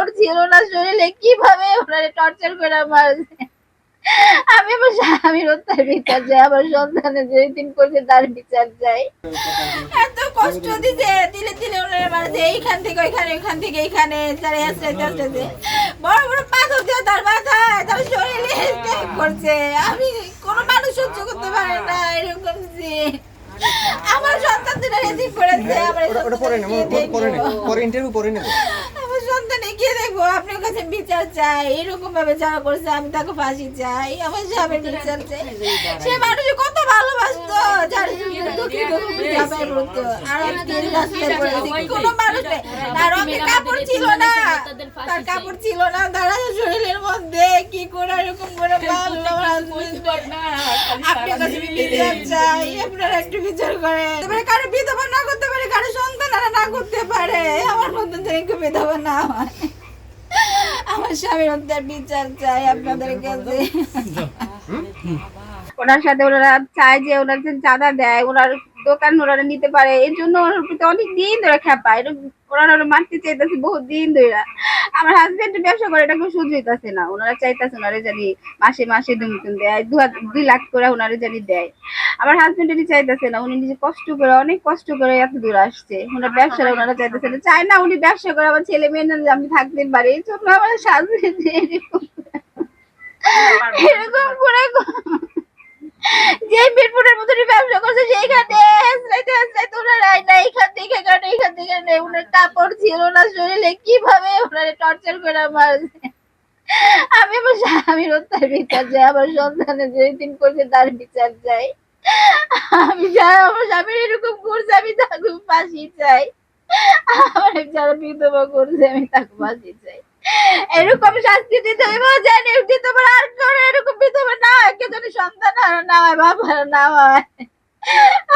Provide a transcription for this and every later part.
কাপড় ছিল না শরীরে, কিভাবে ওনারে টর্চার করে মারছে। আমি আমার স্বামীর হত্যার বিচার চাই, আমার সন্তানের যে দিন করছে তার বিচার চাই। এত কষ্ট দিছে, দিলে দিলে ওনারে মারছে, এইখান থেকে ওইখানে, ওইখান থেকে এইখানে, তার আসতেছে বড় বড় পাথর দিয়ে তার মাথায়, তার শরীরে স্ট্যাক করছে। আমি কোনো মানুষ সহ্য করতে পারে না এরকম যে আমার সন্তান দিনে রেজিং করেছে। ওটা পরে নেব, পরে ইন্টারভিউ করে নেব। আমার সন্তানে কি দেখবো, আপনার কাছে বিচার চাই। এরকম ভাবে যারা করছে আমি তাকে ফাঁসি চাই, আমার স্বামীর বিচার চাই। সে মানুষ কত ভালোবাসতো, যার আর আজকে রাস্তায় পড়েছে, কোনো মানুষ নেই। তার অনেক কাপড় ছিল না, তার কাপড় ছিল না, তার শরীরের মধ্যে কি করে এরকম করে মারলো। আপনার কাছে বিচার চাই, আপনারা একটু বিচার করেন। কারো বিধবা না করতে পারে, কারো সন্তান না করতে পারে, আমার মধ্যে থেকে বিধবা না হয়। আমার স্বামীর হত্যার বিচার চাই আপনাদের কাছে। ওনার সাথে ওনারা চায় যে ওনার যে চাঁদা দেয়, ওনার দোকান ওনারা নিতে পারে, এর জন্য ওনার প্রতি অনেক দিন ধরে খেপায়। ওনারা মারতে চাইতেছে বহুত দিন ধরে। আমার হাজবেন্ড ব্যবসা করে, এটা কেউ সহ্য হইতেছে না। ওনারা চাইতেছে ওনারে জানি মাসে মাসে দুমতুন দেয়, 2 লাখ করে ওনারে জানি দেয়। আমার হাজবেন্ডেরই চাইতেছে না, উনি নিজে কষ্ট করে, অনেক কষ্ট করে এত দূর আসছে। ওনার ব্যবসাটা ওনারা চাইতেছে না, চায় না উনি ব্যবসা করে আমার ছেলে মেয়ে না আমি থাকতে পারি। এই জন্য আমার হাজবেন্ড এরকম করে যে মিরপুরের মতো ব্যবসা করছে, সেইখানে এইখান থেকে কারণ এইখান থেকে নেই, ওনার কাপড় ছিল না শরীরে, কিভাবে ওনারে টর্চার করে মারছে। আমি আমার স্বামীর হত্যার বিচার চাই, আমার সন্তানের যে দিন করছে তার বিচার চাই। আমি চাই আমার স্বামীর এরকম করছে, আমি তাকে ফাঁসি চাই। আমার যারা বিধবা করছে আমি তাকে ফাঁসি চাই। এরকম শাস্তি দিতে হইব জানি দিতে পারে, আর করে এরকম বিধবা না হয়, কে জানি সন্তান আর না হয়, বাপ আর না হয়।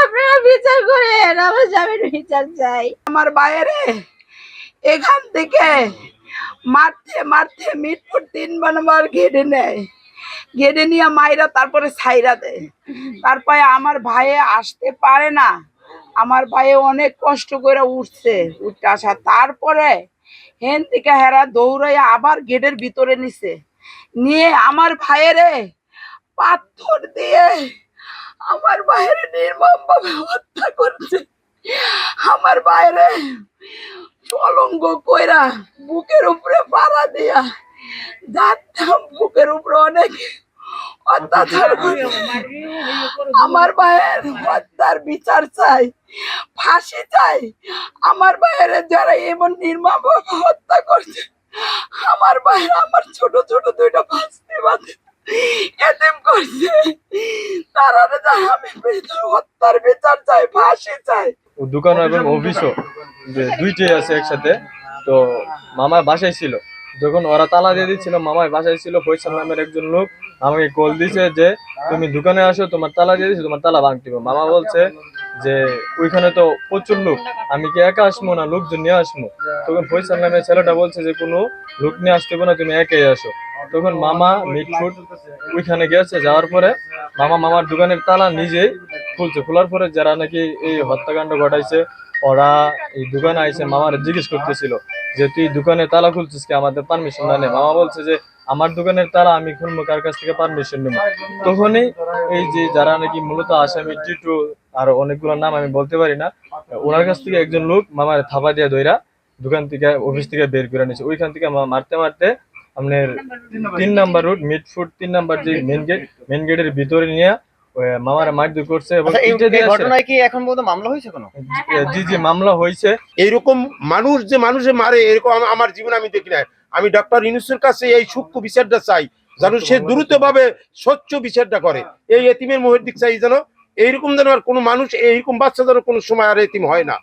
আপনারা বিচার করেন, আমার স্বামীর বিচার চাই। আমার বাইরে এখান থেকে মারতে মারতে মিরপুর 3 নম্বর ঘেরে নেয়, ঘেরে নিয়ে মাইরা তারপরে ছাইরা দেয়। তারপরে আমার ভাইয়ে আসতে পারে না, আমার ভাইয়ে অনেক কষ্ট করে উঠছে, উঠতে আসা তারপরে হেন থেকে হেরা দৌড়াইয়া আবার গেটের ভিতরে নিছে, নিয়ে আমার ভাইয়েরে পাথর দিয়ে আমার বাইরে নির্মমভাবে হত্যা করছে। আমার বাইরে চলঙ্গ কইরা বুকের উপরে পাড়া দিয়া যাতাম, বুকের উপরে অনেক অত্যাচার করে। আমার ভাইয়ের হত্যার বিচার চাই, ফাঁসি চাই। আমার ভাইয়ের যারা এমন নির্মমভাবে হত্যা করছে, আমার ভাইয়ের আমার ছোট ছোট 2টা বাচ্চা বাদে এতিম করছে, তারা যারা আমি হত্যার বিচার চাই, ফাঁসি চাই। দোকান এবং অফিসও দুইটাই আছে একসাথে। তো মামার বাসায় ছিল, যখন ওরা তালা দিয়ে দিচ্ছিল, মামার বাসায় ছিল। ফয়সাল নামের একজন লোক আমাকে কল দিছে যে তুমি দোকানে আসো, তোমার তালা দিয়ে দিচ্ছি, তোমার তালা ভাঙতে হবে। মামা বলছে যে ওইখানে তো প্রচুর লোক, আমি কি একা আসবো না লোকজন নিয়ে আসবো? তখন ফয়সাল নামের ছেলেটা বলছে যে কোনো লোক নিয়ে আসতে হবে না, তুমি একাই আসো। তখন মামা মিটফুট ওইখানে গেছে, যাওয়ার পরে মামার দোকানের তালা নিজেই খুলছে। খোলার পরে যারা নাকি এই হত্যাকাণ্ড ঘটাইছে ওরা এই দোকানে আইসে মামার জিজ্ঞেস করতেছিল যে তুই দোকানের তালা খুলছিস কি, আমাদের পারমিশন না নেই? মামা বলছে যে আমার দোকানের তালা আমি খুলবো, কার কাছ থেকে পারমিশন নেবো? তখনই এই যে যারা নাকি মূলত আসামি টিটু আর অনেকগুলো নাম আমি বলতে পারি না, ওনার কাছ থেকে একজন লোক মামার থাপা দিয়ে দইরা দোকান থেকে অফিস থেকে বের করে নিয়েছে। ওইখান থেকে মারতে মারতে আপনার 3 নম্বর রুট মিটফুট 3 নম্বর যে মেন গেটের ভিতরে নিয়ে মামারা মারধর করছে। এবং ঘটনায় কি এখন পর্যন্ত মামলা হয়েছে কোনো? জি মামলা হয়েছে। এইরকম মানুষ যে মানুষে মারে এরকম আমার জীবনে আমি দেখি না। আমি ডক্টর ইউনূসের কাছে এই সূক্ষ্ম বিচারটা চাই, যেন সে দ্রুতভাবে স্বচ্ছ বিচারটা করে। এই এতিমের মুহের দিক চাই, যেন এইরকম যেন আর কোনো মানুষ, এইরকম বাচ্চা যেন কোনো সময় আর এতিম হয় না।